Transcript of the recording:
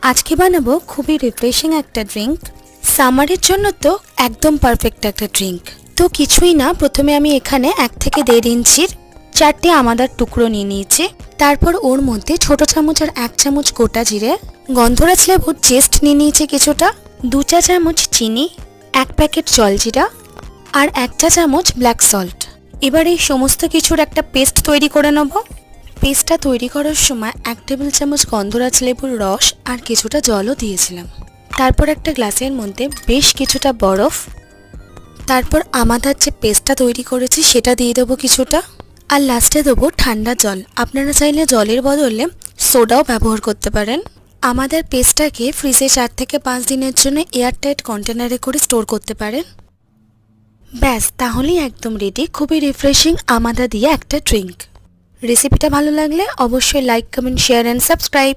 আজকে বানাবো খুবই রিফ্রেশিং একটা ড্রিঙ্ক। সামারের জন্য তো একদম পারফেক্ট একটা ড্রিঙ্ক। তো কিছুই না, প্রথমে আমি এখানে 1 থেকে 1.5 ইঞ্চির 4টে আমাদার টুকরো নিয়ে নিয়েছি। তারপর ওর মধ্যে ছোট চামচ আর 1 চামচ গোটা জিরে, গন্ধরাজ লেবুর জেস্ট নিয়ে নিয়েছি কিছুটা, 2 চা চামচ চিনি, 1 প্যাকেট জলজিরা আর 1 চা চামচ ব্ল্যাক সল্ট। এবার এই সমস্ত কিছুর একটা পেস্ট তৈরি করে নেব। পেস্টটা তৈরি করার সময় 1 টেবিল চামচ গন্ধরাজ লেবুর রস আর কিছুটা জলও দিয়েছিলাম। তারপর একটা গ্লাসের মধ্যে বেশ কিছুটা বরফ, তারপর আমাদের যে পেস্টটা তৈরি করেছি সেটা দিয়ে দেবো কিছুটা, আর লাস্টে দেবো ঠান্ডা জল। আপনারা চাইলে জলের বদলে সোডাও ব্যবহার করতে পারেন। আমাদের পেস্টটাকে ফ্রিজে 4 থেকে 5 দিনের জন্য এয়ারটাইট কন্টেনারে করে স্টোর করতে পারেন। ব্যাস, তাহলেই একদম রেডি খুবই রিফ্রেশিং আমাদা দিয়ে একটা ড্রিঙ্ক। রেসিপিটা ভালো লাগলে অবশ্যই like, comment, share and subscribe.